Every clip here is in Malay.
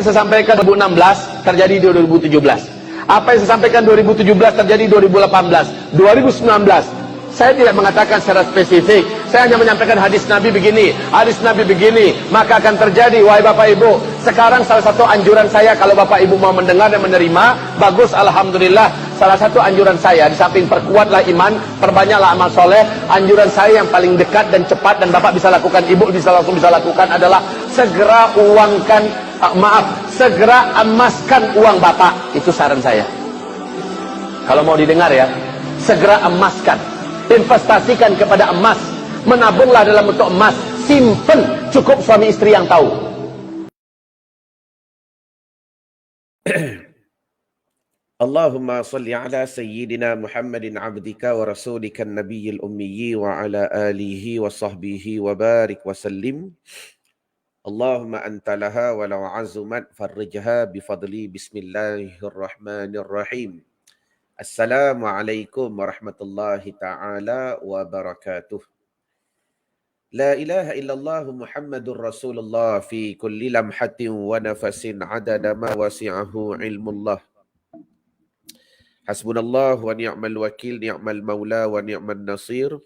Saya sampaikan 2016 terjadi di 2017. Apa yang saya sampaikan 2017 terjadi 2018, 2019. Saya tidak mengatakan secara spesifik. Saya hanya menyampaikan hadis Nabi begini, hadis Nabi begini, maka akan terjadi. Wahai Bapak Ibu, sekarang salah satu anjuran saya, kalau Bapak Ibu mau mendengar dan menerima, bagus, alhamdulillah. Salah satu anjuran saya, di samping perkuatlah iman, perbanyaklah amal soleh, anjuran saya yang paling dekat dan cepat dan Bapak bisa lakukan, Ibu bisa lakukan adalah segera uangkan, segera emaskan uang Bapak. Itu saran saya. Kalau mau didengar ya, segera emaskan. Investasikan kepada emas, menabunglah dalam bentuk emas, simpen, cukup suami istri yang tahu. Allahumma salli ala sayyidina Muhammadin abdika wa rasulika nabiyil ummiyi wa ala alihi wa sahbihi wa barik wa sallim. Allahumma antalaha walau azumat farrijha bifadli bismillahirrahmanirrahim. Assalamualaikum warahmatullahi ta'ala wabarakatuh. La ilaha illallah Muhammadur Rasulullah fi kulli lamhatin wa nafasin adada ma wasi'ahu ilmullah. Hasbunallah wa ni'mal wakil, ni'mal maula wa ni'mal nasir.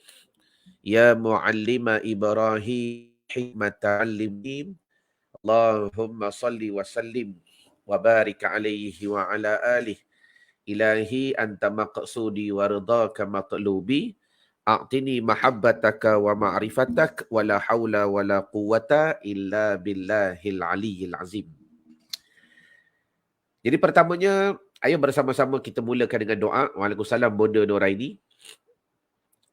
Ya muallima Ibrahim hikmata allimni. Allahumma salli wa sallim wa barik alaihi wa ala alihi. Ilahi anta maqsudi wa ridhaka matlubi. A'tini mahabbataka wa ma'rifatak wa la hawla wa la quwwata illa billahil aliyyil azim. Jadi pertamanya, ayo bersama-sama kita mulakan dengan doa. Waalaikumsalam Bonda Nuraini.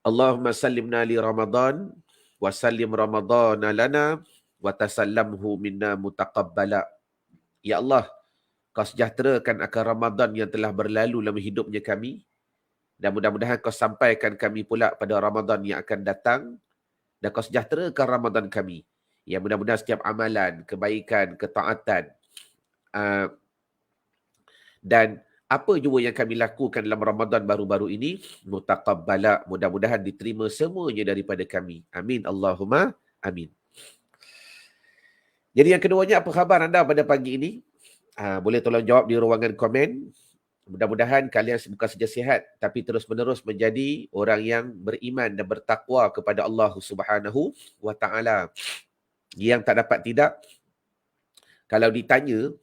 Allahumma sallimna li Ramadan wa sallim Ramadana lana wa tasallamhu minna mutaqabbala. Ya Allah, Kau sejahterakan akan Ramadan yang telah berlalu dalam hidupnya kami. Dan mudah-mudahan Kau sampaikan kami pula pada Ramadan yang akan datang. Dan Kau sejahterakan Ramadan kami. Yang mudah-mudahan setiap amalan, kebaikan, ketaatan, dan apa jua yang kami lakukan dalam Ramadan baru-baru ini, mutaqabbala, mudah-mudahan diterima semuanya daripada kami. Amin. Allahumma amin. Jadi yang keduanya, apa khabar anda pada pagi ini? Boleh tolong jawab di ruangan komen. Mudah-mudahan kalian bukan saja sihat, tapi terus-menerus menjadi orang yang beriman dan bertakwa kepada Allah Subhanahu wa Ta'ala. Yang tak dapat tidak, kalau ditanya,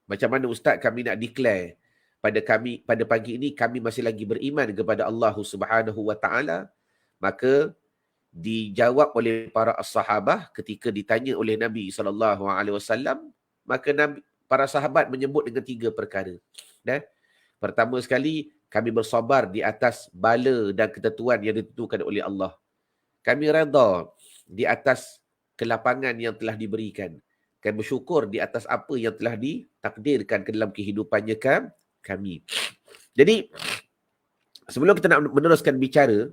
macam mana Ustaz kami nak declare pada pagi ini kami masih lagi beriman kepada Allah Subhanahu wa Ta'ala, maka dijawab oleh para sahabah ketika ditanya oleh Nabi SAW, maka para sahabat menyebut dengan 3 perkara. Pertama sekali, kami bersabar di atas bala dan ketentuan yang ditentukan oleh Allah. Kami redha di atas kelapangan yang telah diberikan. Kami bersyukur di atas apa yang telah ditakdirkan ke dalam kehidupannya kami. Jadi, sebelum kita nak meneruskan bicara,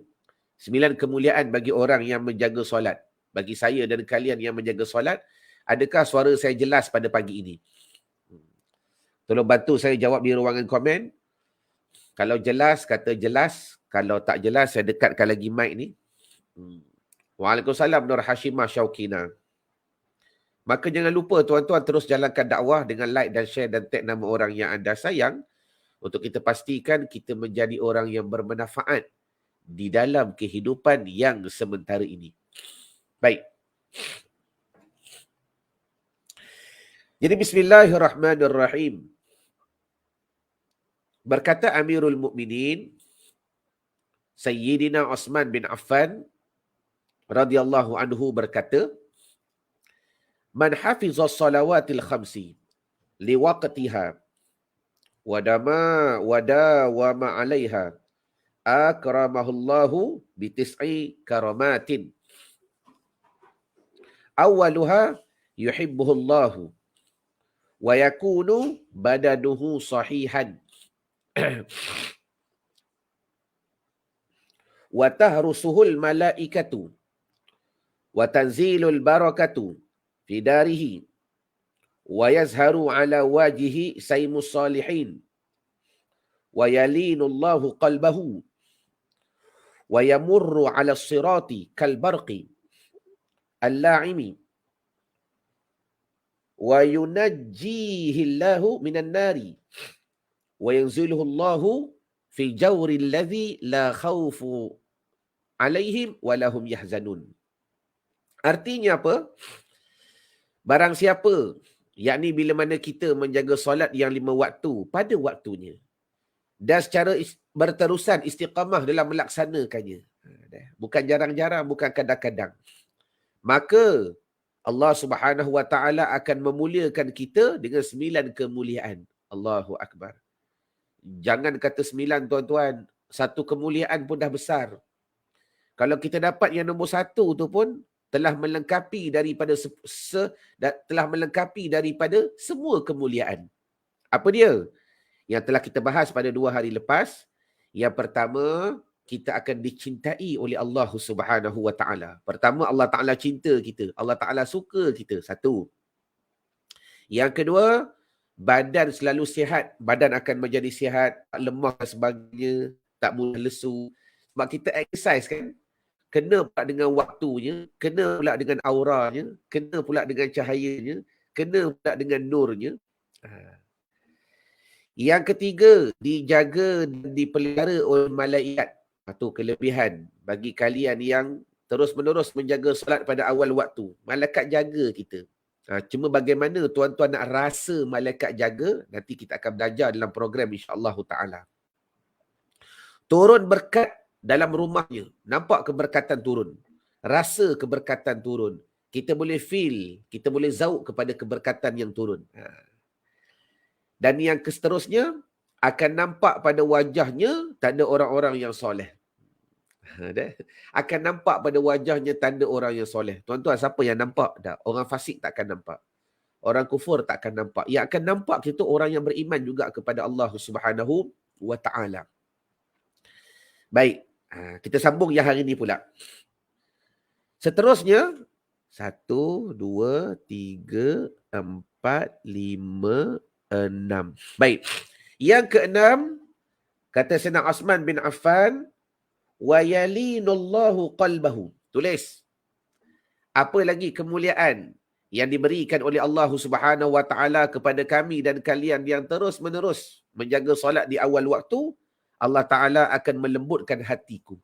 9 kemuliaan bagi orang yang menjaga solat. Bagi saya dan kalian yang menjaga solat, adakah suara saya jelas pada pagi ini? Tolong bantu saya jawab di ruangan komen. Kalau jelas, kata jelas. Kalau tak jelas, saya dekatkan lagi mic ni. Waalaikumsalam Nur Hashimah Syaukina. Maka jangan lupa tuan-tuan terus jalankan dakwah dengan like dan share dan tag nama orang yang anda sayang. Untuk kita pastikan kita menjadi orang yang bermanfaat di dalam kehidupan yang sementara ini. Baik. Jadi bismillahirrahmanirrahim. Berkata Amirul Mukminin Sayyidina Uthman bin Affan radhiyallahu anhu berkata, "Man hafizas salawatil khamsi liwaqtiha wa dawama 'alaiha akramahullahu bi tis'i karamatin. Awwaluha yuhibbuhullahu wa yakunu badaduhu sahihan wa tahrusuhul malaikatu wa tanzilul barakatu fi darihi wa yazharu ala wajihi saymus salihin wa yalinullahu qalbahu wa yamurru ala sirati kal barqi al-la'imi wa yunajjihillahu minan nari wa yanziluhullahu fi jawril ladzi la khaufu alaihim wa lahum yahzanun. Artinya apa? Barang siapa, yakni bila mana kita menjaga solat yang 5 waktu pada waktunya dan secara berterusan istiqamah dalam melaksanakannya. Bukan jarang-jarang, bukan kadang-kadang. Maka Allah Subhanahu Wa Taala akan memuliakan kita dengan 9 kemuliaan. Allahu Akbar. Jangan kata 9 tuan-tuan, satu kemuliaan pun dah besar. Kalau kita dapat yang nombor 1 tu pun telah melengkapi daripada telah melengkapi daripada semua kemuliaan. Apa dia? Yang telah kita bahas pada 2 hari lepas. Yang pertama, kita akan dicintai oleh Allah Subhanahu Wa Taala. Pertama, Allah Taala cinta kita. Allah Taala suka kita. 1. Yang kedua, badan selalu sihat. Badan akan menjadi sihat, tak lemah dan sebagainya, tak mudah lesu. Sebab kita exercise kan, kena pula dengan waktunya, kena pula dengan auranya, kena pula dengan cahayanya, kena pula dengan nurnya. Yang ketiga, dijaga dan dipelihara oleh malaikat. Itu kelebihan bagi kalian yang terus-menerus menjaga solat pada awal waktu. Malaikat jaga kita. Cuma bagaimana tuan-tuan nak rasa malaikat jaga, nanti kita akan belajar dalam program insya-Allah taala. Turun berkat dalam rumahnya. Nampak keberkatan turun. Rasa keberkatan turun. Kita boleh feel, kita boleh zauq kepada keberkatan yang turun. Dan yang seterusnya, akan nampak pada wajahnya tanda orang-orang yang soleh. Akan nampak pada wajahnya tanda orang yang soleh. Tuan-tuan, siapa yang nampak? Orang fasik tak akan nampak. Orang kufur tak akan nampak. Yang akan nampak itu orang yang beriman juga kepada Allah Subhanahu Wa Taala. Baik, kita sambung yang hari ini pula. Seterusnya, 1, 2, 3, 4, 5, 6. Baik. Yang keenam, kata Sayyidina Osman bin Affan, wa yalinullahu qalbahu. Tulis. Apa lagi kemuliaan yang diberikan oleh Allah Subhanahu Wa Taala kepada kami dan kalian yang terus-menerus menjaga solat di awal waktu? Allah Taala akan melembutkan hatiku.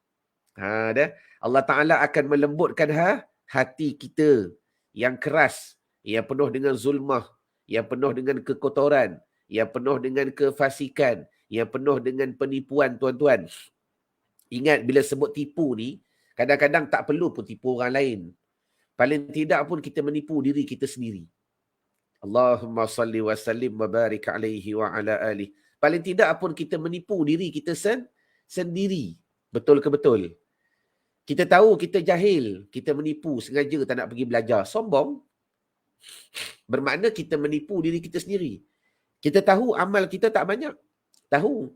Allah Taala akan melembutkan hati kita yang keras, yang penuh dengan zulmah, yang penuh dengan kekotoran, yang penuh dengan kefasikan, yang penuh dengan penipuan, tuan-tuan. Ingat, bila sebut tipu ni, kadang-kadang tak perlu pun tipu orang lain. Paling tidak pun kita menipu diri kita sendiri. Allahumma salli wa sallim wa barik alaihi wa ala alihi. Paling tidak pun kita menipu diri kita sendiri. Betul ke betul? Kita tahu kita jahil, kita menipu, sengaja tak nak pergi belajar. Sombong. Bermakna kita menipu diri kita sendiri. Kita tahu amal kita tak banyak. Tahu.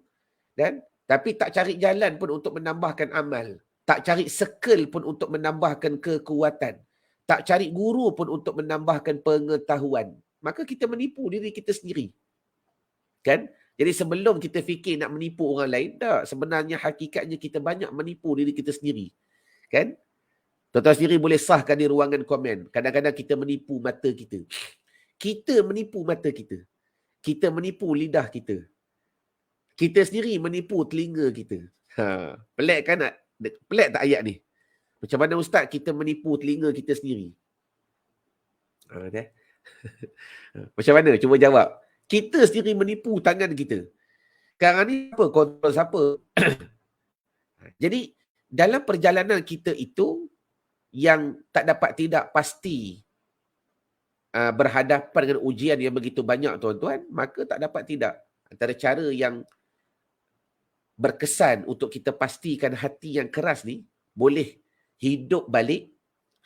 Tapi tak cari jalan pun untuk menambahkan amal. Tak cari circle pun untuk menambahkan kekuatan. Tak cari guru pun untuk menambahkan pengetahuan. Maka kita menipu diri kita sendiri. Kan? Jadi sebelum kita fikir nak menipu orang lain, tak. Sebenarnya hakikatnya kita banyak menipu diri kita sendiri. Kan? Tuan-tuan sendiri boleh sahkan di ruangan komen. Kadang-kadang kita menipu mata kita. Kita menipu mata kita. Kita menipu lidah kita. Kita sendiri menipu telinga kita. Pelik kan? Pelik tak ayat ni? Macam mana ustaz kita menipu telinga kita sendiri? Macam mana? Cuba jawab. Kita sendiri menipu tangan kita. Sekarang ni apa? Kontrol siapa? Jadi, dalam perjalanan kita itu, yang tak dapat tidak pasti berhadapan dengan ujian yang begitu banyak, tuan-tuan, maka tak dapat tidak. Antara cara yang berkesan untuk kita pastikan hati yang keras ni boleh hidup balik,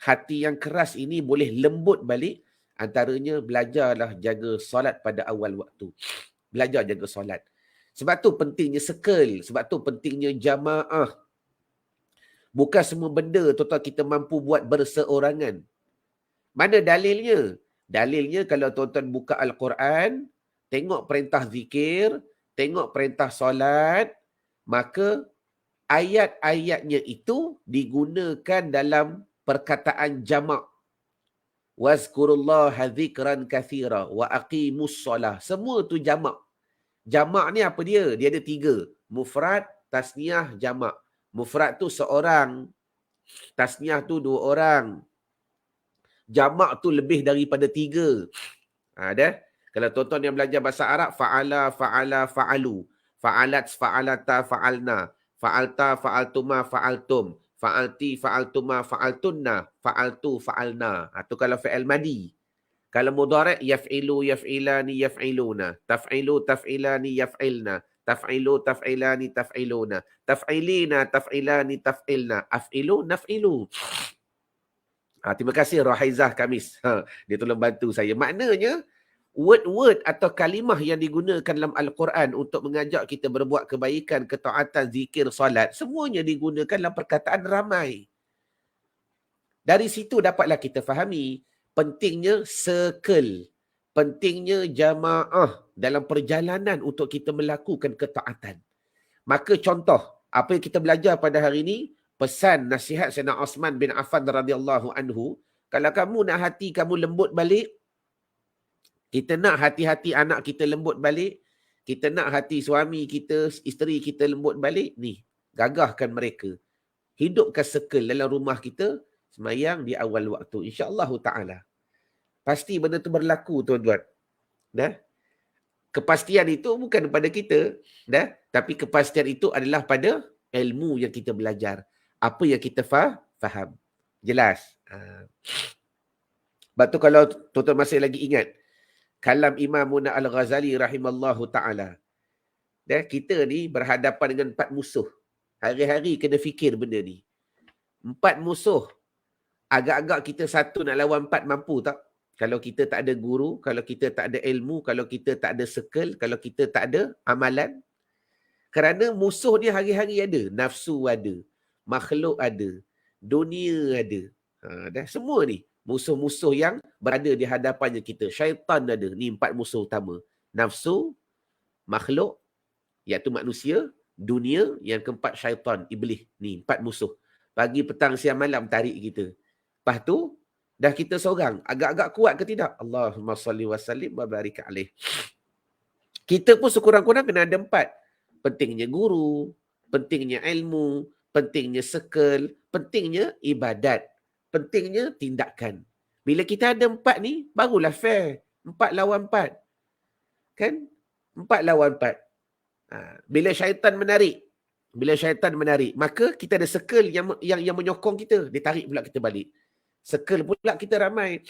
hati yang keras ini boleh lembut balik, antaranya belajarlah jaga solat pada awal waktu. Belajar jaga solat. Sebab tu pentingnya circle, sebab tu pentingnya jamaah. Bukan semua benda tuan-tuan kita mampu buat berseorangan. Mana dalilnya? Dalilnya kalau tuan-tuan buka Al-Quran, tengok perintah zikir, tengok perintah solat, maka ayat-ayatnya itu digunakan dalam perkataan jamak. wazkurullaha dzikran katsira wa aqimus solah. Semua tu jamak. Jamak ni apa dia? Dia ada 3. Mufrad, tasniah, jamak. Mufrad tu seorang, tasniah tu 2 orang. Jamak tu lebih daripada 3. Ada? Kalau tuan-tuan yang belajar bahasa Arab, fa'ala, fa'ala, fa'alu. Fa'alat, fa'alata, fa'alna. Fa'alta, fa'altuma, fa'altum. Fa'alti, fa'altuma, fa'altunna. Fa'altu, fa'alna. Itu kalau fi'il madi. Kalau mudhari' yaf'ilu, yaf'ilani, yaf'iluna. Taf'ilu, taf'ilani, yaf'ilna. Taf'ilu, taf'ilani, taf'iluna. Taf'ilina, taf'ilani, taf'ilna. Af'ilu, naf'ilu. Terima kasih Rohaizah Kamis. Dia tolong bantu saya. Maknanya, word-word atau kalimah yang digunakan dalam Al-Quran untuk mengajak kita berbuat kebaikan, ketaatan, zikir, solat, semuanya digunakan dalam perkataan ramai. Dari situ dapatlah kita fahami pentingnya circle, pentingnya jamaah dalam perjalanan untuk kita melakukan ketaatan. Maka contoh, apa yang kita belajar pada hari ini, pesan nasihat Sayyidina Osman bin Affan radhiyallahu anhu, kalau kamu nak hati kamu lembut balik, kita nak hati-hati anak kita lembut balik, kita nak hati suami kita, isteri kita lembut balik, ni, gagahkan mereka. Hidupkan circle dalam rumah kita, semayang di awal waktu. InsyaAllah ta'ala. Pasti benda tu berlaku, tuan-tuan. Dah? Kepastian itu bukan pada kita, dah? Tapi kepastian itu adalah pada ilmu yang kita belajar. Apa yang kita faham. Jelas? Sebab tu kalau tuan-tuan masih lagi ingat, kalam Imam Muna Al-Ghazali rahimallahu ta'ala. Kita ni berhadapan dengan 4 musuh. Hari-hari kena fikir benda ni. 4 musuh. Agak-agak kita satu nak lawan 4 mampu tak? Kalau kita tak ada guru, kalau kita tak ada ilmu, kalau kita tak ada circle, kalau kita tak ada amalan. Kerana musuh ni hari-hari ada. Nafsu ada. Makhluk ada. Dunia ada. Semua ni. Musuh-musuh yang berada di hadapannya kita. Syaitan ada. Ni 4 musuh utama. Nafsu, makhluk, iaitu manusia, dunia, yang keempat syaitan, iblis. Ni 4 musuh. Pagi, petang, siang, malam tarik kita. Lepas tu, dah kita seorang. Agak-agak kuat ke tidak? Allahumma salli wa sallim wa barik alaih. Kita pun sekurang-kurang kena ada 4. Pentingnya guru, pentingnya ilmu, pentingnya circle, pentingnya ibadat, pentingnya tindakan. Bila kita ada 4 ni, barulah fair. 4 lawan 4. Kan? 4 lawan 4. Bila syaitan menarik, maka kita ada circle yang menyokong kita. Dia tarik pula kita balik. Circle pula kita ramai.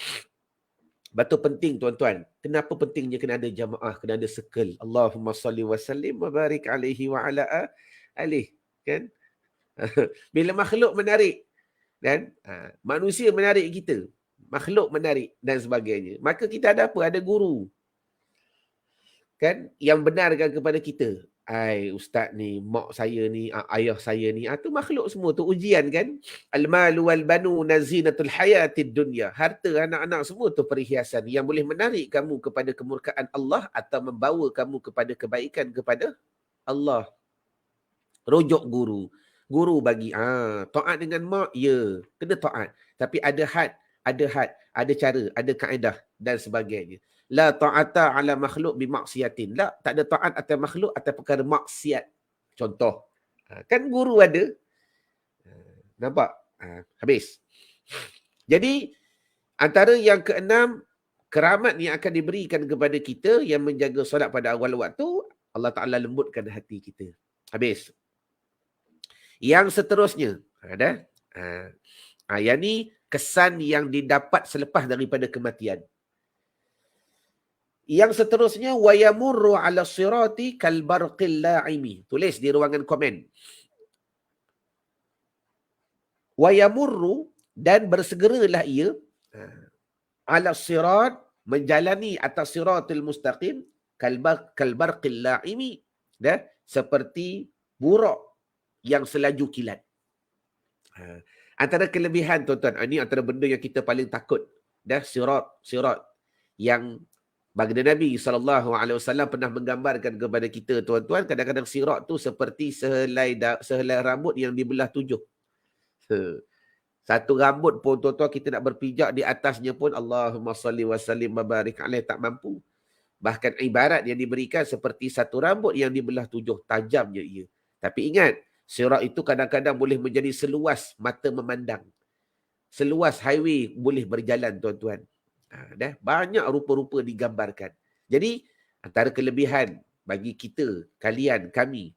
Batu penting tuan-tuan. Kenapa pentingnya kena ada jamaah, kena ada circle. Allahumma salli wa sallim wa barik alaihi wa ala alihi. Kan? Bila makhluk menarik, dan manusia menarik kita, makhluk menarik dan sebagainya, maka kita ada apa? Ada guru. Kan? Yang benarkan kepada kita. Ustaz ni, mak saya ni, ayah saya ni, tu makhluk semua tu ujian kan. Al-malu wal-banu nazinatul hayatid dunya. Harta, anak-anak semua tu perhiasan yang boleh menarik kamu kepada kemurkaan Allah atau membawa kamu kepada kebaikan kepada Allah. Rujuk guru. Guru bagi, taat dengan mak, ya, kena taat. Tapi ada had, ada cara, ada kaedah dan sebagainya. La ta'ata ala makhluk bimaksiatin. La, tak ada taat atas makhluk atas perkara maksiat. Contoh. Kan guru ada. Nampak? Habis. Jadi, antara yang keenam, keramat yang akan diberikan kepada kita yang menjaga solat pada awal waktu, Allah Ta'ala lembutkan hati kita. Habis. Yang seterusnya. Ada? Yang ni kesan yang didapat selepas daripada kematian. Yang seterusnya, wayamurru ala sirati kalbarqil la'imi. Tulis di ruangan komen. Wayamurru, dan bersegeralah ia ala sirat, menjalani atas siratul mustaqim, kalbarqil la'imi, seperti buruk yang selaju kilat. Antara kelebihan tuan-tuan, ini antara benda yang kita paling takut. Sirat yang baginda Nabi SAW pernah menggambarkan kepada kita, tuan-tuan, kadang-kadang sirat tu seperti sehelai rambut yang dibelah 7. Satu rambut pun tuan-tuan kita nak berpijak di atasnya pun Allahumma salli wa sallim wa barik alaih tak mampu. Bahkan ibarat yang diberikan seperti satu rambut yang dibelah 7, tajamnya ia. Tapi ingat, sirat itu kadang-kadang boleh menjadi seluas mata memandang. Seluas highway boleh berjalan tuan-tuan. Dah banyak rupa-rupa digambarkan. Jadi antara kelebihan bagi kita, kalian, kami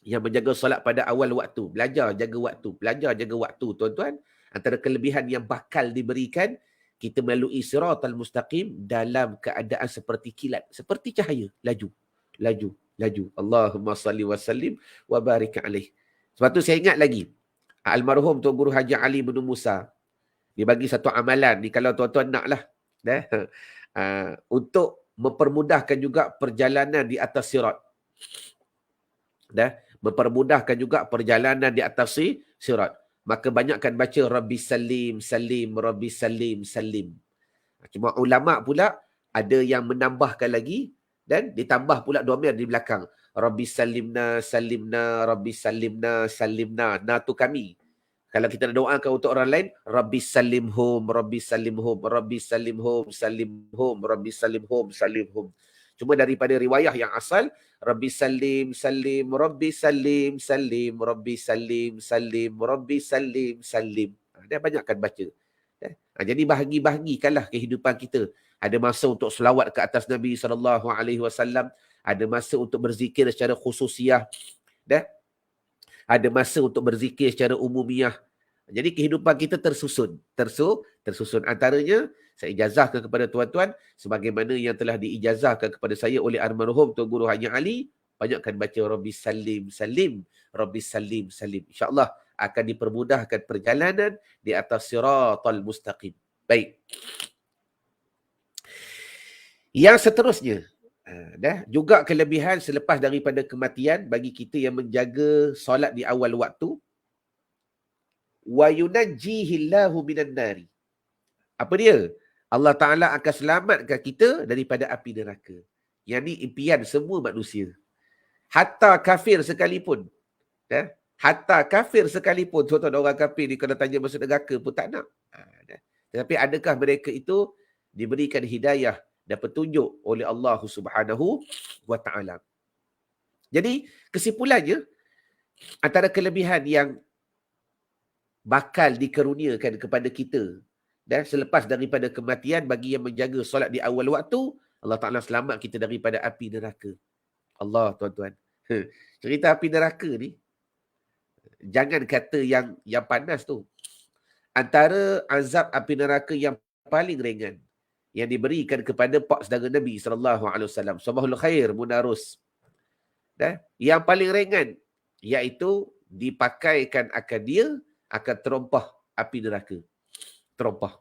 yang menjaga solat pada awal waktu, belajar jaga waktu tuan-tuan, antara kelebihan yang bakal diberikan, kita melalui siratal mustaqim dalam keadaan seperti kilat, seperti cahaya, laju. Allahumma salli wa sallim wa barik alaih. Sebab tu saya ingat lagi, almarhum Tuan Guru Haji Ali bin Musa, dia bagi satu amalan ni kalau tuan-tuan nak lah, untuk mempermudahkan juga perjalanan di atas sirat. Mempermudahkan juga perjalanan di atas sirat. Maka banyakkan baca Rabbi Salim, Salim, Rabbi Salim, Salim. Cuma ulama' pula ada yang menambahkan lagi dan ditambah pula domir di belakang. Rabbi Salimna, Salimna, Rabbi Salimna, Salimna. Na tu kami. Kalau kita nak doakan untuk orang lain, Rabbi Salimhum, Rabbi Salimhum, Rabbi Salimhum, Salimhum, Rabbi Salimhum, Salimhum. Cuma daripada riwayah yang asal, Rabbi Salim, Salim, Rabbi Salim, Salim, Rabbi Salim, Salim, Rabbi Salim, Salim. Dia banyakkan baca. Jadi bahagi-bahagikanlah kehidupan kita. Ada masa untuk selawat ke atas Nabi SAW. Ada masa untuk berzikir secara khususiah. Ada masa untuk berzikir secara umumiah. Jadi kehidupan kita tersusun. Antaranya, saya ijazahkan kepada tuan-tuan sebagaimana yang telah diijazahkan kepada saya oleh almarhum Tuan Guru Haji Ali, banyakkan baca Rabbi Salim, Salim, Rabbi Salim, Salim. InsyaAllah akan dipermudahkan perjalanan di atas siratal mustaqim. Baik. Yang seterusnya, juga kelebihan selepas daripada kematian bagi kita yang menjaga solat di awal waktu. Wa yunajjihillahu minan nari. Apa dia? Allah Ta'ala akan selamatkan kita daripada api neraka. Yang ni impian semua manusia. Hatta kafir sekalipun. Hatta kafir sekalipun. Tuan-tuan orang kafir ni kalau tanya masuk neraka pun tak nak. Tetapi adakah mereka itu diberikan hidayah dan petunjuk oleh Allah Subhanahu wa Ta'ala. Jadi kesimpulannya, antara kelebihan yang bakal dikaruniakan kepada kita dan selepas daripada kematian bagi yang menjaga solat di awal waktu, Allah Ta'ala selamat kita daripada api neraka. Allah, tuan-tuan. Cerita api neraka ni, jangan kata yang panas tu. Antara azab api neraka yang paling ringan yang diberikan kepada pak saudara Nabi SAW, Sabahul Khair Munarus. Yang paling ringan, iaitu dipakaikan akan dia, akan terompah api neraka. Terompah.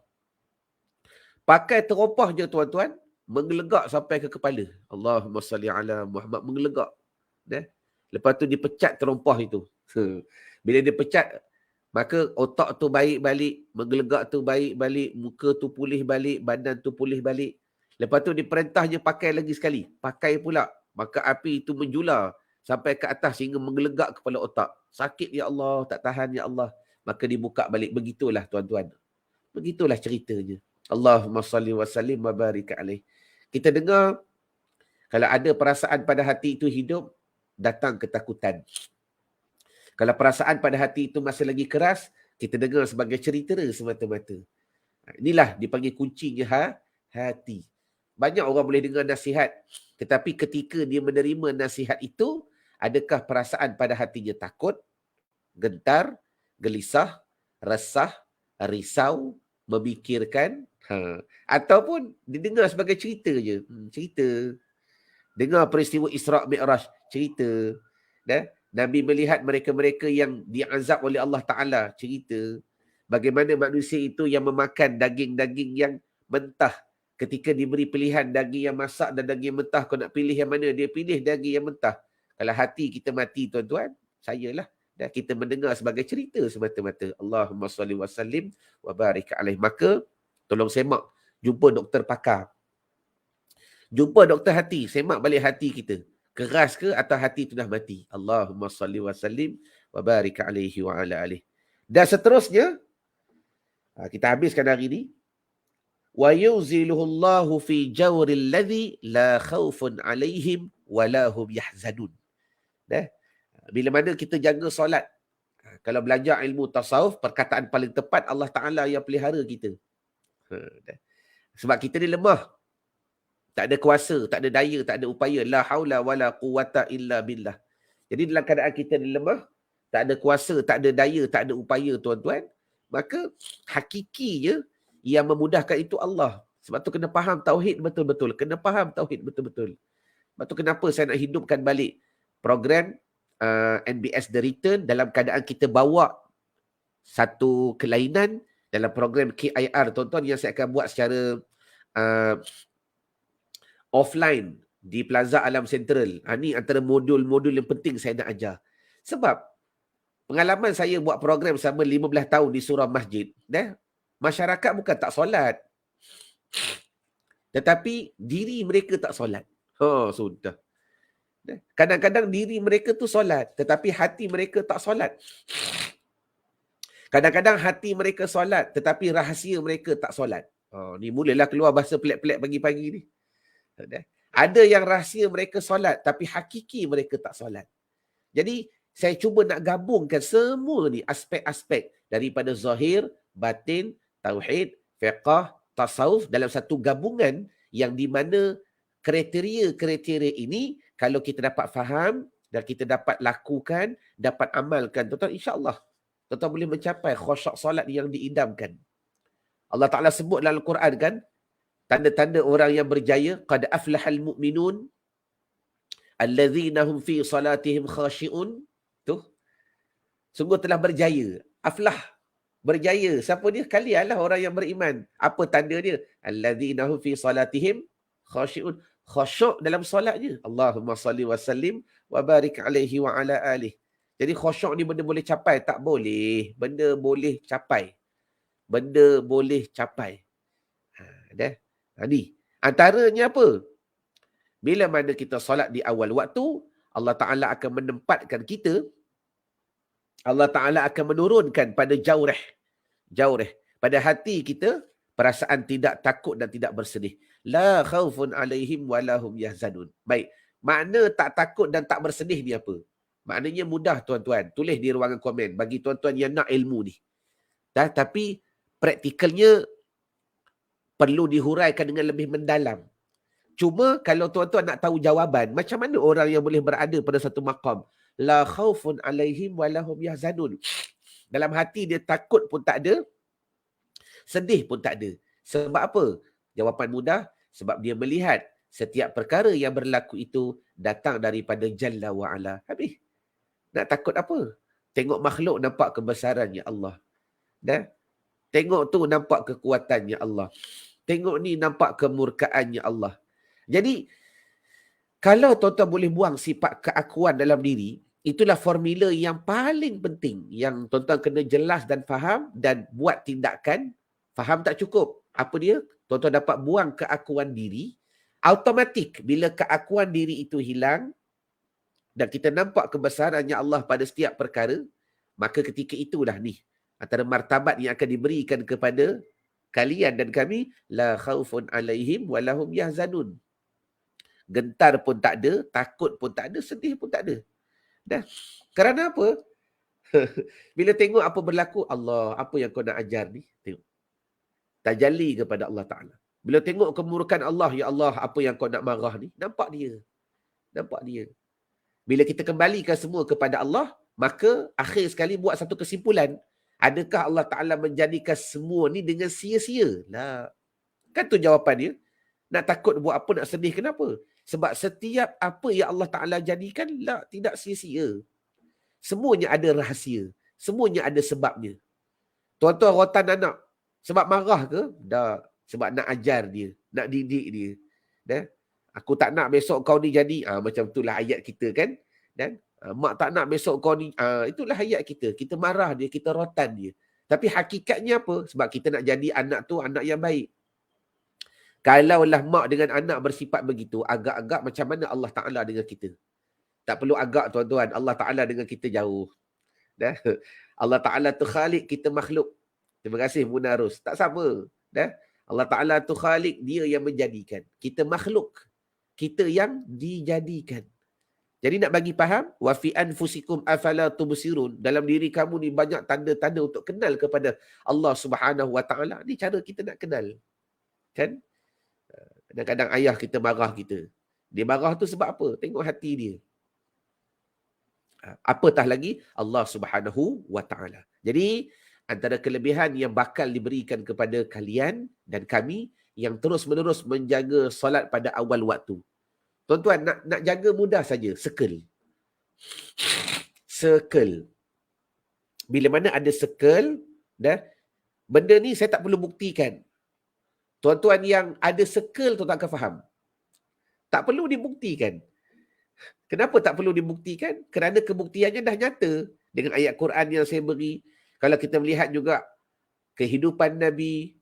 Pakai terompah je tuan-tuan, menggelegak sampai ke kepala. Allahumma salli ala Muhammad, menggelegak. Lepas tu dipecat terompah itu. Bila dia pecat, maka otak tu baik balik, menggelegak tu baik balik, muka tu pulih balik, badan tu pulih balik. Lepas tu diperintahnya pakai lagi sekali. Pakai pula. Maka api itu menjular sampai ke atas sehingga menggelegak kepala otak. Sakit ya Allah, tak tahan ya Allah. Maka dibuka balik. Begitulah tuan-tuan. Begitulah ceritanya. Allahumma salli wa sallim wa barik alaih. Kita dengar, kalau ada perasaan pada hati itu hidup, datang ketakutan. Kalau perasaan pada hati itu masih lagi keras, kita dengar sebagai cerita semata-mata. Inilah dipanggil kuncinya hati. Banyak orang boleh dengar nasihat, tetapi ketika dia menerima nasihat itu, adakah perasaan pada hatinya takut, gentar, gelisah, resah, risau, memikirkan, ataupun didengar sebagai cerita je. Cerita. Dengar peristiwa Isra' Mi'raj, cerita. Nabi melihat mereka-mereka yang diazab oleh Allah Ta'ala, cerita. Bagaimana manusia itu yang memakan daging-daging yang mentah. Ketika diberi pilihan daging yang masak dan daging yang mentah, kau nak pilih yang mana? Dia pilih daging yang mentah. Kalau hati kita mati tuan-tuan, sayalah. Dan kita mendengar sebagai cerita semata-mata. Allahumma salli wa sallim wa barik alaih. Maka, tolong semak. Jumpa doktor pakar. Jumpa doktor hati. Semak balik hati kita. Keras ke atau hati itu dah mati? Allahumma salli wa sallim wa barik alaihi wa ala alih. Dan seterusnya, Kita habiskan hari ni. Wa yunziluhu Allahu fi jawril ladzi la khaufun alaihim wa la hum yahzanun. Bila mana kita jaga solat, kalau belajar ilmu tasawuf, perkataan paling tepat Allah Ta'ala yang pelihara kita. Sebab kita ni lemah. Tak ada kuasa, tak ada daya, tak ada upaya. La haula wa la quwata illa billah. Jadi dalam keadaan kita ni lemah, tak ada kuasa, tak ada daya, tak ada upaya tuan-tuan, maka hakikinya yang memudahkan itu Allah. Sebab tu kena faham tauhid betul-betul. Kena faham tauhid betul-betul. Sebab tu kenapa saya nak hidupkan balik program NBS The Return dalam keadaan kita bawa satu kelainan dalam program KIR tuan-tuan yang saya akan buat secara offline di Plaza Alam Central. Ini antara modul-modul yang penting saya nak ajar. Sebab pengalaman saya buat program selama 15 tahun di surau masjid, masyarakat bukan tak solat, tetapi diri mereka tak solat. Sudah. Kadang-kadang diri mereka tu solat, tetapi hati mereka tak solat. Kadang-kadang hati mereka solat, tetapi rahsia mereka tak solat. Ni mulalah keluar bahasa pelik-pelik pagi-pagi ni. Ada yang rahsia mereka solat, tapi hakiki mereka tak solat. Jadi, saya cuba nak gabungkan semua ni aspek-aspek daripada zahir, batin, tauhid, fiqh, tasawuf dalam satu gabungan yang di mana kriteria-kriteria ini kalau kita dapat faham dan kita dapat lakukan, dapat amalkan, tuan-tuan, insya-Allah tuan-tuan boleh mencapai khusyuk solat yang diidamkan. Allah Ta'ala sebut dalam Al-Quran kan, tanda-tanda orang yang berjaya, qad aflahal mu'minun allazina hum fi salatihim khashi'un. Tu sungguh telah berjaya. Aflah, berjaya. Siapa dia? Kalianlah orang yang beriman. Apa tanda dia? Allazina hum fi salatihim khashi'un. Khusyuk dalam solatnya. Allahumma salli wa sallim wa barik alaihi wa ala alihi. Jadi khusyuk ni benda boleh capai? Tak boleh. Benda boleh capai. Benda boleh capai. Ni. Antaranya apa? Bila mana kita solat di awal waktu, Allah Ta'ala akan menempatkan kita, Allah Ta'ala akan menurunkan pada jaurih, pada hati kita, perasaan tidak takut dan tidak bersedih. La khaufun alaihim walahum yahzanun. Baik, makna tak takut dan tak bersedih ni apa? Maknanya mudah tuan-tuan. Tulis di ruangan komen bagi tuan-tuan yang nak ilmu ni. Tapi praktikalnya perlu dihuraikan dengan lebih mendalam. Cuma kalau tuan-tuan nak tahu jawapan, macam mana orang yang boleh berada pada satu maqam? La khaufun alaihim walahum yahzanun. Dalam hati dia takut pun tak ada, sedih pun tak ada. Sebab apa? Jawapan mudah, sebab dia melihat setiap perkara yang berlaku itu datang daripada Jalla wa'ala. Habis. Nak takut apa? Tengok makhluk nampak kebesarannya Allah. Tengok tu nampak kekuatannya Allah. Tengok ni nampak kemurkaannya Allah. Jadi, kalau tuan-tuan boleh buang sifat keakuan dalam diri, itulah formula yang paling penting. Yang tuan-tuan kena jelas dan faham dan buat tindakan. Faham tak cukup. Apa dia? Tuan-tuan dapat buang keakuan diri. Automatik bila keakuan diri itu hilang dan kita nampak kebesarannya Allah pada setiap perkara, maka ketika itulah ni antara martabat yang akan diberikan kepada kalian dan kami, la khaufun alaihim walahum yahzanun. Gentar pun tak ada, takut pun tak ada, sedih pun tak ada. Kerana apa? Bila tengok apa berlaku, Allah, apa yang kau nak ajar ni? Tengok. Tajalli kepada Allah Ta'ala. Bila tengok kemurkaan Allah, ya Allah, apa yang kau nak marah ni? Nampak dia. Nampak dia. Bila kita kembalikan semua kepada Allah, maka akhir sekali buat satu kesimpulan. Adakah Allah Ta'ala menjadikan semua ni dengan sia-sia? Lah. Kan tu jawapan dia. Nak takut buat apa, nak sedih, kenapa? Sebab setiap apa yang Allah Ta'ala jadikan, lah, tidak sia-sia. Semuanya ada rahsia. Semuanya ada sebabnya. Tuan-tuan rotan anak. Sebab marah ke? Dah. Sebab nak ajar dia. Nak didik dia. Aku tak nak besok kau ni jadi. Macam itulah ayat kita kan. Dan mak tak nak besok kau ni. Itulah ayat kita. Kita marah dia. Kita rotan dia. Tapi hakikatnya apa? Sebab kita nak jadi anak tu anak yang baik. Kalaulah mak dengan anak bersifat begitu, agak-agak macam mana Allah Ta'ala dengan kita? Tak perlu agak tuan-tuan. Allah Ta'ala dengan kita jauh. Allah Ta'ala tu khalik, kita makhluk. Terima kasih Munarus. Tak sama. Allah Ta'ala tu Khalik, dia yang menjadikan. Kita makhluk. Kita yang dijadikan. Jadi nak bagi faham, wa fi anfusikum afala tubsirun. Dalam diri kamu ni banyak tanda-tanda untuk kenal kepada Allah Subhanahu Wa Ta'ala. Ni cara kita nak kenal. Kan? Kadang-kadang ayah kita marah kita. Dia marah tu sebab apa? Tengok hati dia. Apatah lagi Allah Subhanahu Wa Ta'ala. Jadi antara kelebihan yang bakal diberikan kepada kalian dan kami yang terus-menerus menjaga solat pada awal waktu. Tuan-tuan, nak jaga mudah saja. Circle. Bila mana ada circle, benda ni saya tak perlu buktikan. Tuan-tuan yang ada circle, tuan-tuan akan faham. Tak perlu dibuktikan. Kenapa tak perlu dibuktikan? Kerana kebuktiannya dah nyata. Dengan ayat Quran yang saya beri. Kalau kita melihat juga kehidupan Nabi,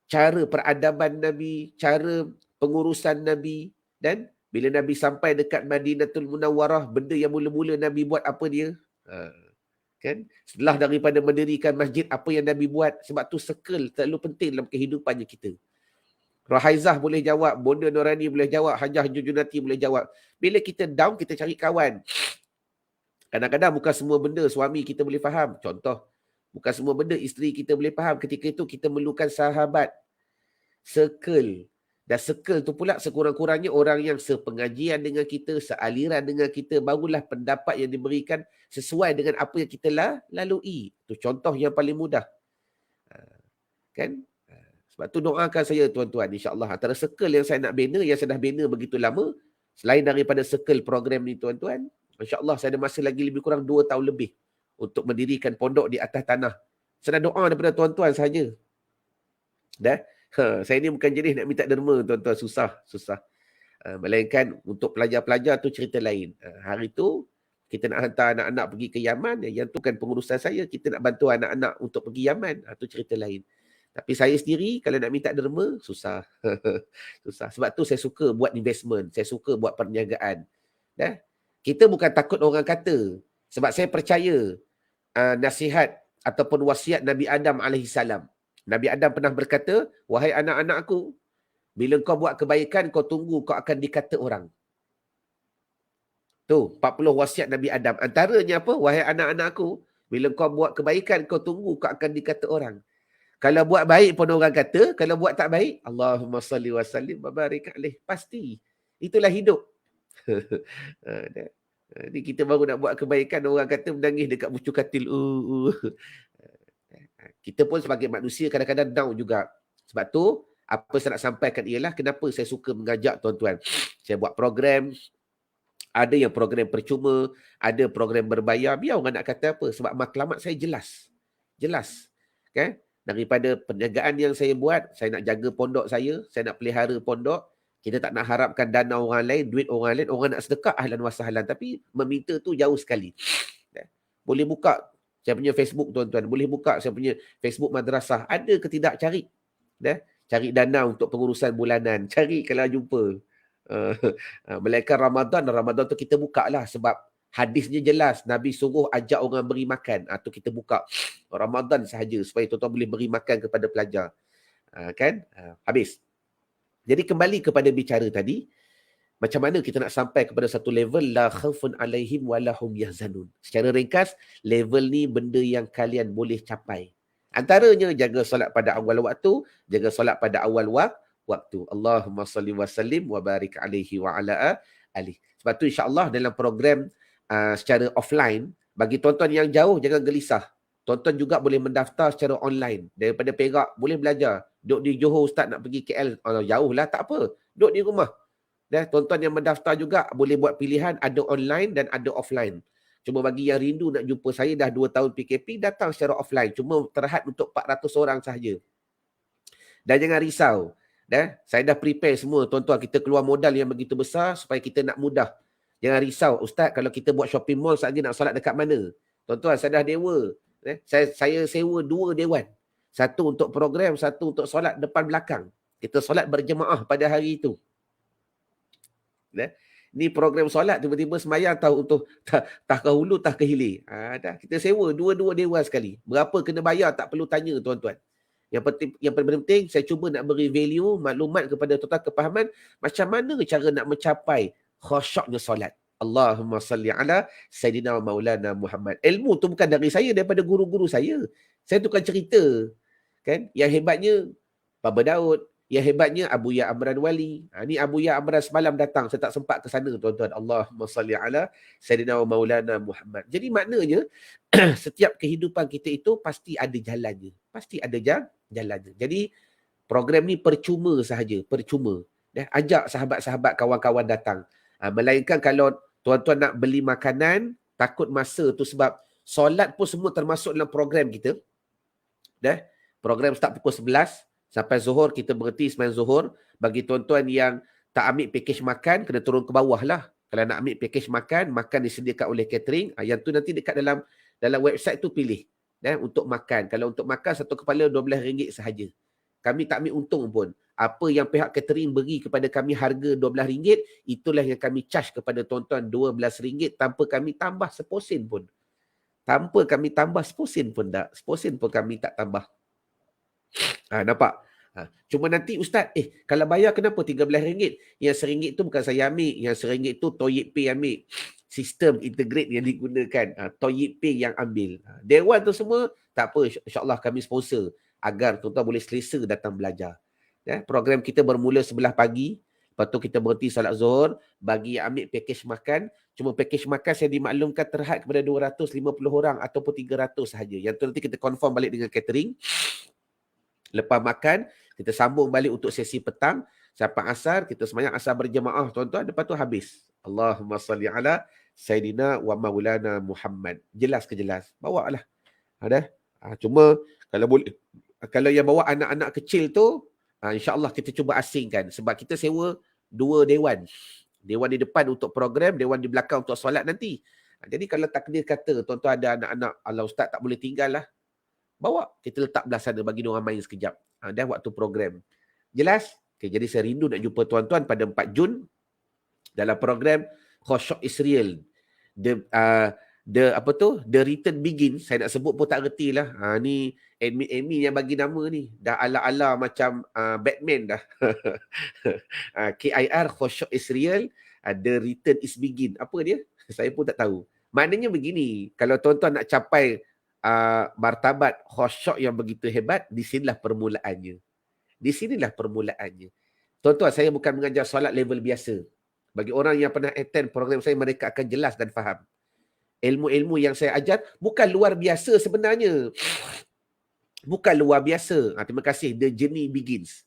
cara peradaban Nabi, cara pengurusan Nabi, dan bila Nabi sampai dekat Madinatul Munawwarah, benda yang mula-mula Nabi buat apa dia? Kan? Setelah daripada mendirikan masjid, apa yang Nabi buat? Sebab tu circle terlalu penting dalam kehidupannya kita. Rahaizah boleh jawab, Bonda Norani boleh jawab, Hajah Jujunati boleh jawab. Bila kita down, kita cari kawan. Kadang-kadang bukan semua benda suami kita boleh faham. Contoh, bukan semua benda isteri kita boleh faham. Ketika itu kita memerlukan sahabat. Circle. Dan circle tu pula sekurang-kurangnya orang yang sepengajian dengan kita, sealiran dengan kita, barulah pendapat yang diberikan sesuai dengan apa yang kita lalui. Itu contoh yang paling mudah. Kan? Sebab tu doakan saya tuan-tuan, insya-Allah antara circle yang saya nak bina, yang saya dah bina begitu lama, selain daripada circle program ni tuan-tuan, insya-Allah saya ada masa lagi lebih kurang 2 tahun lebih untuk mendirikan pondok di atas tanah. Saya dah doa daripada tuan-tuan saja. Saya ni bukan jenis nak minta derma tuan-tuan, susah. Melainkan untuk pelajar-pelajar tu cerita lain. Hari tu kita nak hantar anak-anak pergi ke Yaman, yang tu kan pengurusan saya, kita nak bantu anak-anak untuk pergi Yaman, tu cerita lain. Tapi saya sendiri kalau nak minta derma, susah. Susah. Sebab tu saya suka buat investment, saya suka buat perniagaan. Kita bukan takut orang kata, sebab saya percaya nasihat ataupun wasiat Nabi Adam alaihissalam. Nabi Adam pernah berkata, wahai anak-anakku, bila kau buat kebaikan, kau tunggu kau akan dikata orang. Tu, 40 wasiat Nabi Adam. Antaranya apa? Wahai anak-anakku, bila kau buat kebaikan, kau tunggu kau akan dikata orang. Kalau buat baik pun orang kata, kalau buat tak baik, Allahumma salli wa sallim wa barik alaih. Pasti. Itulah hidup. Ni kita baru nak buat kebaikan, orang kata menangis dekat bucu katil. Kita pun sebagai manusia kadang-kadang down juga. Sebab tu, apa saya nak sampaikan ialah kenapa saya suka mengajak tuan-tuan. Saya buat program, ada yang program percuma, ada program berbayar. Biar orang nak kata apa. Sebab matlamat saya jelas. Okay? Daripada perniagaan yang saya buat, saya nak jaga pondok saya nak pelihara pondok. Kita tak nak harapkan dana orang lain, duit orang lain. Orang nak sedekah, ahlan wa sahlan. Tapi meminta tu jauh sekali. Boleh buka saya punya Facebook tuan-tuan. Boleh buka saya punya Facebook madrasah. Ada ke tidak? Cari. Cari dana untuk pengurusan bulanan. Cari kalau jumpa. Melainkan Ramadan tu kita buka lah. Sebab hadisnya jelas. Nabi suruh ajak orang beri makan. Tu kita buka Ramadan sahaja. Supaya tuan-tuan boleh beri makan kepada pelajar. Kan? Habis. Jadi kembali kepada bicara tadi. Macam mana kita nak sampai kepada satu level la khaufun alaihim walahum yahzanun. Secara ringkas, level ni benda yang kalian boleh capai. Antaranya jaga solat pada awal waktu, jaga solat pada awal waktu. Allahumma salli wa sallim wa barik alaihi wa ala alihi. Sebab tu insya-Allah dalam program secara offline, bagi tuan-tuan yang jauh jangan gelisah. Tuan-tuan juga boleh mendaftar secara online. Daripada Perak boleh belajar. Duduk di Johor ustaz nak pergi KL, jauh lah tak apa. Duduk di rumah. Tuan-tuan yang mendaftar juga boleh buat pilihan, ada online dan ada offline. Cuma bagi yang rindu nak jumpa saya dah 2 tahun PKP, datang secara offline. Cuma terhad untuk 400 orang sahaja. Dan jangan risau. Saya dah prepare semua. Tuan-tuan, kita keluar modal yang begitu besar supaya kita nak mudah. Jangan risau. Ustaz, kalau kita buat shopping mall, saat ni nak solat dekat mana? Tuan-tuan, saya dah dewa. Saya sewa 2 dewan. Satu untuk program, satu untuk solat depan belakang. Kita solat berjemaah pada hari itu. Ni program solat tiba-tiba semayang tahu untuk tah ke hulu tah ke hilir. Dah kita sewa dua-dua dewan sekali. Berapa kena bayar tak perlu tanya tuan-tuan. Yang paling penting saya cuba nak beri value maklumat kepada tuan-tuan kepahaman macam mana cara nak mencapai khusyuknya solat. Allahumma salli ala Sayyidina Maulana Muhammad. Ilmu tu bukan dari saya, daripada guru-guru saya. Saya tukar cerita. Kan? Yang hebatnya Baba Daud, yang hebatnya Abu Ya Amran Wali. Ni Abu Ya Amran semalam datang, saya tak sempat ke sana tuan-tuan. Allahumma salli ala Sayyidina Maulana Muhammad. Jadi maknanya setiap kehidupan kita itu pasti ada jalannya. Pasti ada jalannya. Jadi program ni percuma sahaja, percuma. Ajak sahabat-sahabat, kawan-kawan datang. Melainkan kalau tuan-tuan nak beli makanan, takut masa tu sebab solat pun semua termasuk dalam program kita. Program start pukul 11 sampai zuhur, kita berhenti sembahyang zuhur. Bagi tuan-tuan yang tak ambil package makan, kena turun ke bawah lah. Kalau nak ambil package makan, makan disediakan oleh catering. Yang tu nanti dekat dalam website tu pilih untuk makan. Kalau untuk makan satu kepala RM12 sahaja. Kami tak ambil untung pun. Apa yang pihak catering beri kepada kami harga RM12, itulah yang kami charge kepada tuan-tuan RM12 tanpa kami tambah seposen pun. Tanpa kami tambah seposen pun tak. Seposen pun kami tak tambah. Nampak? Cuma nanti Ustaz, kalau bayar kenapa RM13? Yang RM1 tu bukan saya ambil. Yang RM1 tu Toyib Pay ambil. Sistem integrate yang digunakan. Toyib Pay yang ambil. Dewan tu semua, tak apa. InsyaAllah kami sponsor. Agar tuan-tuan boleh selesa datang belajar. Program kita bermula 11 pagi. Lepas tu kita berhenti salat zuhur. Bagi yang ambil package makan. Cuma package makan saya dimaklumkan terhad kepada 250 orang ataupun 300 sahaja. Yang tu nanti kita confirm balik dengan catering. Lepas makan, kita sambung balik untuk sesi petang. Sampai asar, kita sembahyang asar berjemaah tuan-tuan. Lepas tu habis. Allahumma salli ala Sayyidina wa Maulana Muhammad. Jelas ke jelas? Bawa lah. Cuma kalau boleh, kalau yang bawa anak-anak kecil tu, insyaAllah kita cuba asingkan. Sebab kita sewa 2 dewan. Dewan di depan untuk program, dewan di belakang untuk solat nanti. Jadi kalau takdir kata tuan-tuan ada anak-anak, Allah Ustaz tak boleh tinggal lah, bawa, kita letak belah sana bagi diorang main sekejap. Dah waktu program. Jelas? Okay, jadi saya rindu nak jumpa tuan-tuan pada 4 Jun dalam program Khusyuk Israel. The Return Begins. Saya nak sebut pun tak reti lah. Ni admin yang bagi nama ni. Dah ala-ala macam Batman dah. KIR Khusyuk Israel. The Return is Begin. Apa dia? Saya pun tak tahu. Maknanya begini. Kalau tuan-tuan nak capai martabat khusyuk yang begitu hebat, di sinilah permulaannya. Di sinilah permulaannya. Tuan-tuan, saya bukan mengajar solat level biasa. Bagi orang yang pernah attend program saya, mereka akan jelas dan faham. Ilmu-ilmu yang saya ajar bukan luar biasa sebenarnya. Bukan luar biasa. Terima kasih. The Journey Begins.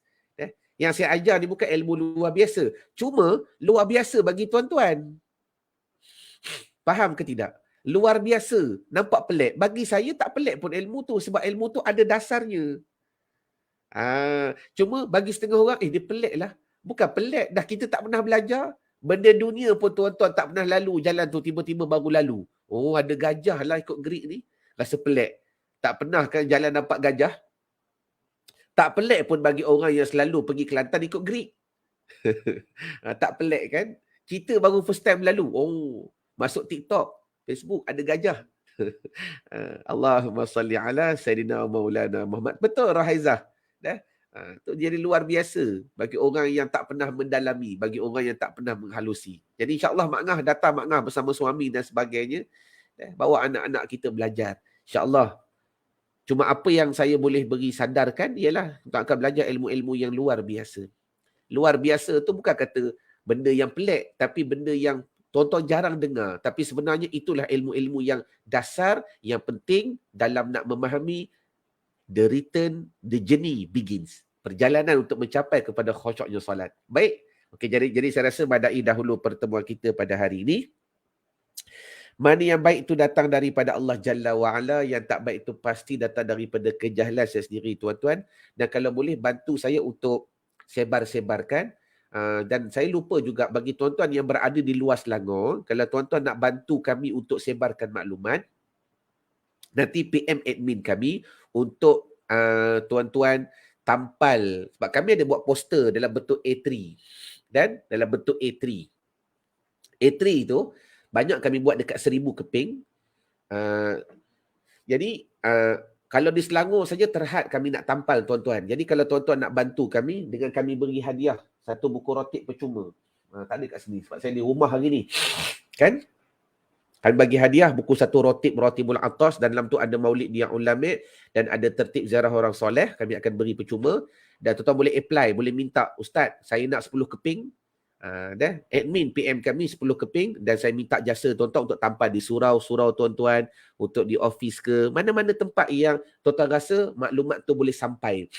Yang saya ajar ni bukan ilmu luar biasa. Cuma luar biasa bagi tuan-tuan. Faham ke tidak? Luar biasa. Nampak pelik. Bagi saya tak pelik pun ilmu tu. Sebab ilmu tu ada dasarnya. Cuma bagi setengah orang, dia pelik lah. Bukan pelik. Dah kita tak pernah belajar. Benda dunia pun tuan-tuan tak pernah lalu. Jalan tu tiba-tiba baru lalu. Oh, ada gajah lah ikut gerik ni. Rasa pelik. Tak pernah kan jalan nampak gajah? Tak pelik pun bagi orang yang selalu pergi Kelantan ikut gerik. Tak pelik kan? Kita baru first time lalu. Oh, masuk TikTok, Facebook, ada gajah. Allahumma salli ala Sayyidina Maulana Muhammad. Betul Rahaizah. Itu jadi luar biasa bagi orang yang tak pernah mendalami, bagi orang yang tak pernah menghalusi. Jadi insyaAllah Mak Ngah datang, Mak Ngah bersama suami dan sebagainya. Bawa anak-anak kita belajar. InsyaAllah. Cuma apa yang saya boleh beri sadarkan ialah kita akan belajar ilmu-ilmu yang luar biasa. Luar biasa tu bukan kata benda yang pelik, tapi benda yang tuan-tuan jarang dengar. Tapi sebenarnya itulah ilmu-ilmu yang dasar, yang penting dalam nak memahami the return, the journey begins. Perjalanan untuk mencapai kepada khusyuknya solat. Baik. Okey, jadi saya rasa badai dahulu pertemuan kita pada hari ini. Mana yang baik itu datang daripada Allah Jalla wa'ala, yang tak baik itu pasti datang daripada kejahilan saya sendiri tuan-tuan. Dan kalau boleh bantu saya untuk sebar-sebarkan. Dan saya lupa juga bagi tuan-tuan yang berada di luar Selangor, kalau tuan-tuan nak bantu kami untuk sebarkan maklumat, nanti PM admin kami untuk tuan-tuan tampal. Sebab kami ada buat poster dalam bentuk A3 dan dalam bentuk A3. A3 tu banyak kami buat dekat 1000 keping. Jadi kalau di Selangor saja terhad kami nak tampal tuan-tuan. Jadi kalau tuan-tuan nak bantu kami dengan kami beri hadiah satu buku roti percuma. Tak ada kat sini sebab saya di rumah hari ni. Kan? Kami bagi hadiah buku satu Rotibul Atas, dan dalam tu ada Maulid Diang Ulama dan ada tertib ziarah orang soleh. Kami akan beri percuma dan tuan-tuan boleh apply, boleh minta, Ustaz, saya nak 10 keping. Admin PM kami 10 keping dan saya minta jasa tuan-tuan untuk tampal di surau-surau tuan-tuan, untuk di office ke, mana-mana tempat yang tuan-tuan rasa maklumat tu boleh sampai.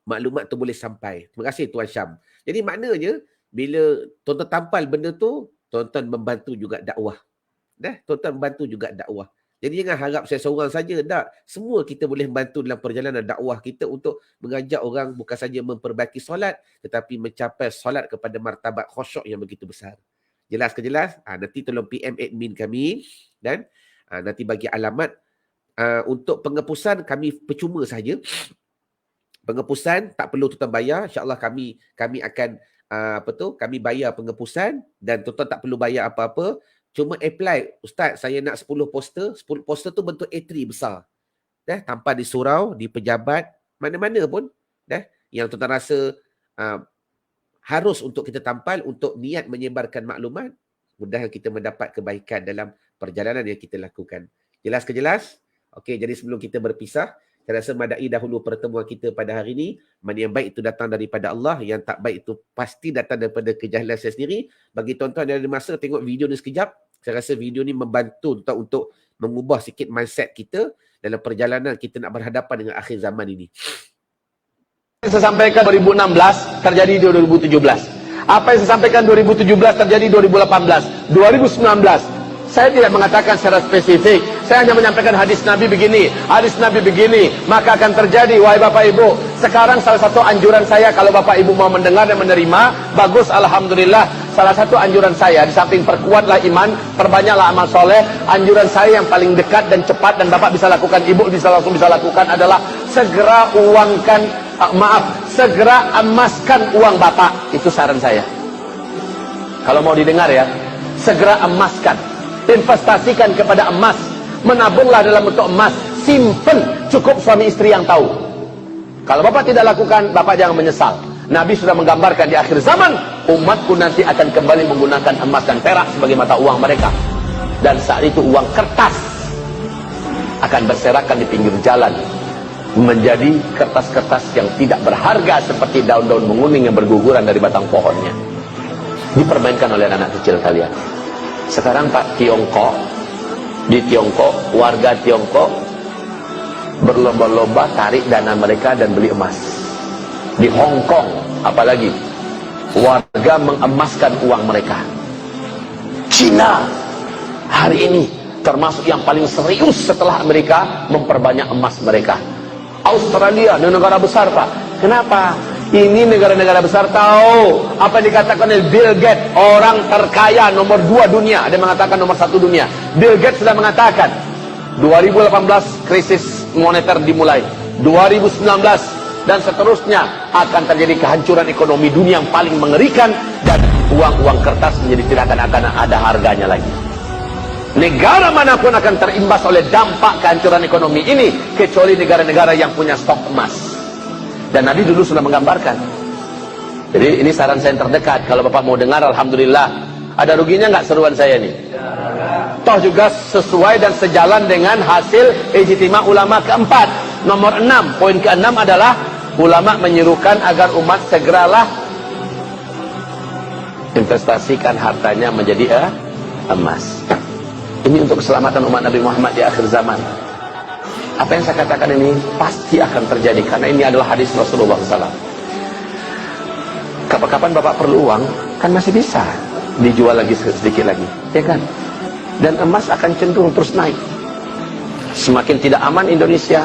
Maklumat tu boleh sampai. Terima kasih Tuan Syam. Jadi maknanya bila tuan-tuan tampal benda tu, tuan-tuan membantu juga dakwah. Tuan-tuan membantu juga dakwah. Jadi jangan harap saya seorang saja. Tak. Semua kita boleh membantu dalam perjalanan dakwah kita untuk mengajak orang bukan saja memperbaiki solat, tetapi mencapai solat kepada martabat khusyuk yang begitu besar. Jelas ke jelas? Nanti tolong PM admin kami dan nanti bagi alamat. Untuk penghapusan kami percuma saja. Penghapusan tak perlu tuan-tuan bayar. InsyaAllah kami akan kami bayar penghapusan dan tuan-tuan tak perlu bayar apa-apa. Cuma apply, Ustaz, saya nak 10 poster. 10 poster tu bentuk A3 besar. Tampal di surau, di pejabat, mana-mana pun. Yang tuan-tuan rasa harus untuk kita tampal untuk niat menyebarkan maklumat. Mudah kita mendapat kebaikan dalam perjalanan yang kita lakukan. Jelas ke jelas? Okey, jadi sebelum kita berpisah, saya rasa madai dahulu pertemuan kita pada hari ini. Mana yang baik itu datang daripada Allah, yang tak baik itu pasti datang daripada kejahilan saya sendiri. Bagi tuan-tuan yang ada masa tengok video ni sekejap, saya rasa video ni membantu untuk mengubah sikit mindset kita dalam perjalanan kita nak berhadapan dengan akhir zaman ini. Saya sampaikan 2016 terjadi di 2017. Apa yang saya sampaikan 2017 terjadi 2018, 2019. Saya tidak mengatakan secara spesifik. Saya hanya menyampaikan hadis Nabi begini, hadis Nabi begini, maka akan terjadi. Wahai Bapak Ibu, sekarang salah satu anjuran saya, kalau Bapak Ibu mau mendengar dan menerima, bagus, Alhamdulillah. Salah satu anjuran saya, di samping perkuatlah iman, perbanyaklah amal soleh, anjuran saya yang paling dekat dan cepat dan Bapak bisa lakukan, Ibu bisa langsung bisa lakukan adalah segera segera emaskan uang Bapak. Itu saran saya. Kalau mau didengar ya, segera emaskan. Investasikan kepada emas, menabunglah dalam bentuk emas, simpen, cukup suami istri yang tahu. Kalau Bapak tidak lakukan, Bapak jangan menyesal. Nabi sudah menggambarkan di akhir zaman, umatku nanti akan kembali menggunakan emas dan perak sebagai mata uang mereka. Dan saat itu uang kertas akan berserakan di pinggir jalan, menjadi kertas-kertas yang tidak berharga seperti daun-daun menguning yang berguguran dari batang pohonnya. Dipermainkan oleh anak kecil kalian. Sekarang di Tiongkok, warga Tiongkok berlomba-lomba tarik dana mereka dan beli emas. Di Hong Kong, apalagi, warga mengemaskan uang mereka. Cina hari ini termasuk yang paling serius setelah Amerika memperbanyak emas mereka. Australia, negara besar Pak. Kenapa? Ini negara-negara besar tahu apa yang dikatakan oleh Bill Gates, orang terkaya nomor 2 dunia. Ada yang mengatakan nomor 1 dunia. Bill Gates sudah mengatakan 2018 krisis moneter dimulai, 2019 dan seterusnya akan terjadi kehancuran ekonomi dunia yang paling mengerikan, dan uang-uang kertas menjadi tidak akan ada harganya lagi. Negara manapun akan terimbas oleh dampak kehancuran ekonomi ini, kecuali negara-negara yang punya stok emas. Dan Nabi dulu sudah menggambarkan. Jadi ini saran saya yang terdekat. Kalau Bapak mau dengar, Alhamdulillah. Ada ruginya nggak seruan saya ini? Toh juga sesuai dan sejalan dengan hasil ijtima ulama keempat. Nomor 6, poin ke-6 adalah ulama menyerukan agar umat segeralah investasikan hartanya menjadi emas. Ini untuk keselamatan umat Nabi Muhammad di akhir zaman. Apa yang saya katakan ini pasti akan terjadi, karena ini adalah hadis Rasulullah SAW. Kapan-kapan Bapak perlu uang, kan masih bisa dijual lagi sedikit lagi, ya kan? Dan emas akan cenderung terus naik. Semakin tidak aman Indonesia,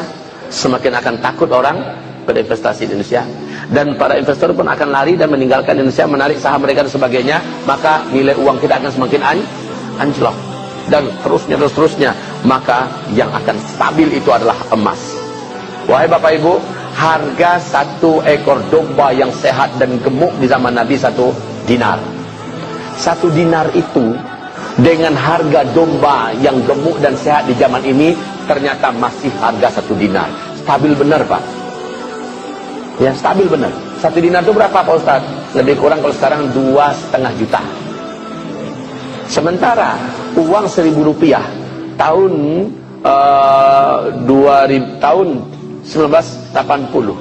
semakin akan takut orang berinvestasi di Indonesia, dan para investor pun akan lari dan meninggalkan Indonesia, menarik saham mereka dan sebagainya. Maka nilai uang kita akan semakin anjlok, dan terusnya. Maka yang akan stabil itu adalah emas. Wahai Bapak Ibu, harga 1 ekor domba yang sehat dan gemuk di zaman Nabi 1 dinar. 1 dinar itu dengan harga domba yang gemuk dan sehat di zaman ini ternyata masih harga 1 dinar. Stabil benar, Pak. Ya, stabil benar. 1 dinar itu berapa, Pak Ustaz? Lebih kurang kalau sekarang 2,5 juta. Sementara uang Rp1.000 tahun 1980,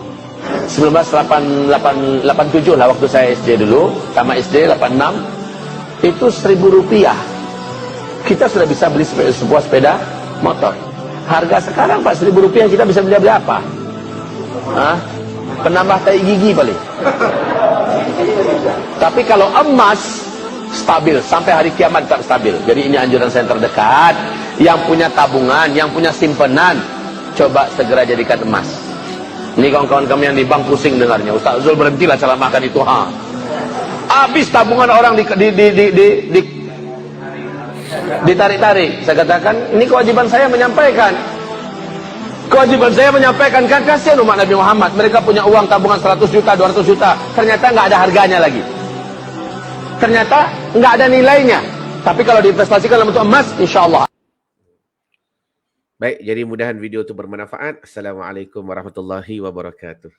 1987 lah waktu saya SD dulu, sama SD 86, itu Rp1.000. Kita sudah bisa beli sebuah sepeda motor. Harga sekarang Pak Rp1.000 kita bisa beli apa? Hah? Penambah tai gigi paling. Tapi kalau emas stabil sampai hari kiamat, tetap stabil. Jadi ini anjuran saya terdekat. Yang punya tabungan, yang punya simpenan, coba segera jadikan emas. Ini kawan-kawan kami yang di bank pusing dengarnya. Ustaz Zul berhentilah ceramahkan itu. Habis tabungan orang ditarik-tarik. Saya katakan, ini kewajiban saya menyampaikan. Kewajiban saya menyampaikan, kan kasihan umat Nabi Muhammad. Mereka punya uang tabungan 100 juta, 200 juta. Ternyata nggak ada harganya lagi. Ternyata nggak ada nilainya. Tapi kalau diinvestasikan dalam bentuk emas, insya Allah. Baik, jadi mudahan video itu bermanfaat. Assalamualaikum warahmatullahi wabarakatuh.